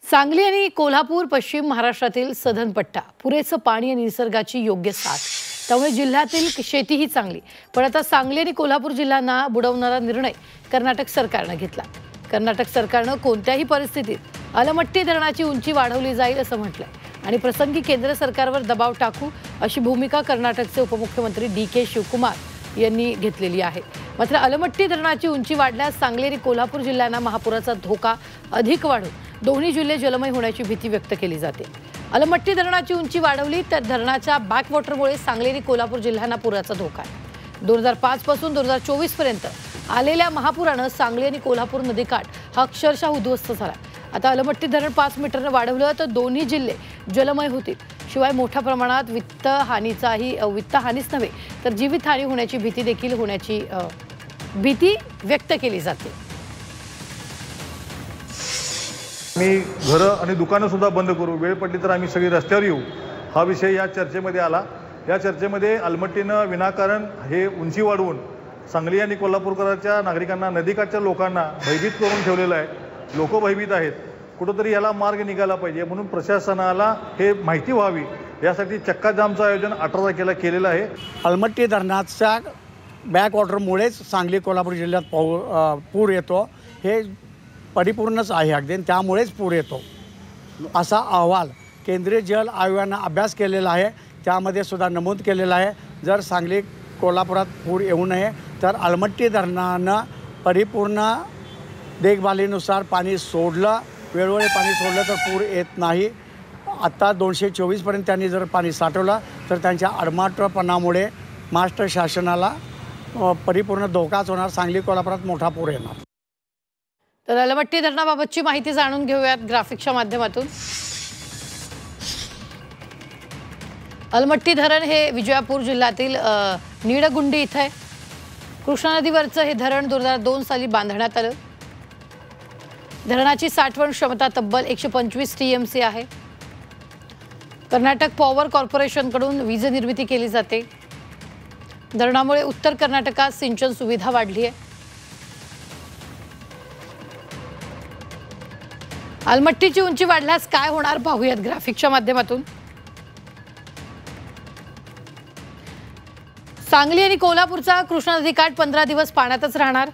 सांगली आणि कोल्हापूर पश्चिम महाराष्ट्रातील सधन पट्टा पुरेसं पाणी आणि निसर्गाची योग्य साथ, त्यामुळे जिल्ह्यातील शेतीही चांगली। पण आता सांगली आणि कोल्हापूर जिल्ह्यांना बुडवणारा निर्णय कर्नाटक सरकारने घेतला। कर्नाटक सरकारने कोणत्याही परिस्थितीत अलमट्टी धरणाची उंची वाढवली जाईल असं म्हटलंय आणि प्रसंगी केंद्र सरकारवर दबाव टाकू अशी भूमिका कर्नाटकचे उपमुख्यमंत्री डी.के. शिवकुमार यांनी घेतलेली आहे। मात्र अलमट्टी धरणाची उंची वाढल्यास सांगली आणि कोल्हापूर जिल्ह्यांना महापुराचा धोका अधिक वाढून दोन्ही जिल्हे जलमय होण्याची भीती व्यक्त केली जाते। अलमट्टी धरणाची उंची वाढवली तर धरणाच्या बॅकवॉटरमुळे सांगली आणि कोल्हापूर जिल्ह्यांना पुराचा धोका आहे। 2005 पासून 2024 पर्यंत आलेल्या महापुराने सांगली आणि कोल्हापूर नदीकाठ हा अक्षरशः उद्ध्वस्त झाला। आता अलमट्टी धरण 5 मीटरने वाढवलं तर दोन्ही जिल्हे जलमय होतील। शिवाय मोठ्या प्रमाणात वित्त हानीच नव्हे तर जीवितहानी होण्याची भीती व्यक्त केली जाते। मी घरं आणि दुकानं सुद्धा बंद करू, वेळ पडली तर आम्ही सगळे रस्त्यावर येऊ, हा विषय या चर्चेमध्ये आला। या चर्चेमध्ये अलमट्टीनं विनाकारण हे उंची वाढवून सांगली आणि कोल्हापूरकरांच्या नागरिकांना, नदीकाठच्या लोकांना भयभीत करून ठेवलेलं आहे। लोक भयभीत आहेत, कुठंतरी याला मार्ग निघाला पाहिजे म्हणून प्रशासनाला हे माहिती व्हावी यासाठी चक्का जामचं आयोजन 18 तारखेला केलेलं आहे। अलमट्टी धरणाच्या बॅकवॉटरमुळेच सांगली कोल्हापूर जिल्ह्यात पूर येतो, हे परिपूर्णच आहे अगदी, त्यामुळेच पूर येतो असा अहवाल केंद्रीय जल आयोगाने अभ्यास केलेला आहे। त्यामध्ये सुद्धा नमूद केलेलं आहे जर सांगली कोल्हापुरात पूर येऊ नये तर अलमट्टी धरणानं परिपूर्ण देखभालीनुसार पाणी सोडलं, वेळोवेळी पाणी सोडलं तर पूर येत नाही। आत्ता 224 पर्यंत त्यांनी जर पाणी साठवलं तर त्यांच्या आडमाटपणामुळे महाराष्ट्र शासनाला परिपूर्ण धोकाच होणार, सांगली कोल्हापुरात मोठा पूर येणार। तर अलमट्टी धरणाबाबतची माहिती जाणून घेऊयात ग्राफिक्सच्या माध्यमातून। अलमट्टी धरण हे विजयपूर जिल्ह्यातील निडगुंडी इथे आहे। कृष्णा नदीवरचं हे धरण 2002 साली बांधण्यात आलं। धरणाची साठवण क्षमता तब्बल 125 टीएमसी आहे। कर्नाटक पॉवर कॉर्पोरेशनकडून वीज निर्मिती केली जाते। धरणामुळे उत्तर कर्नाटकात सिंचन सुविधा वाढली आहे। अलमट्टीची उंची वाढल्यास काय होणार पाहूयात ग्राफिक्सच्या माध्यमातून। सांगली आणि कोल्हापूरचा कृष्णा नदीकाठ 15 दिवस पाण्यातच राहणार।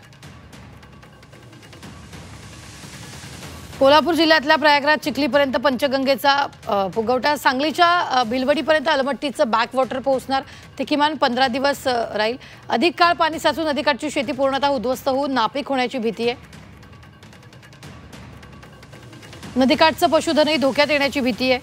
कोल्हापूर जिल्ह्यातल्या प्रयागराज चिखलीपर्यंत पंचगंगेचा फुगवटा, सांगलीच्या भिलवडीपर्यंत अलमट्टीचं बॅकवॉटर पोहोचणार, ते किमान 15 दिवस राहील। अधिक काळ पाणी साचून नदीकाठची शेती पूर्णतः उद्ध्वस्त होऊन नापीक होण्याची भीती आहे। नदीकाठचं पशुधनही धोक्यात येण्याची भीती आहे।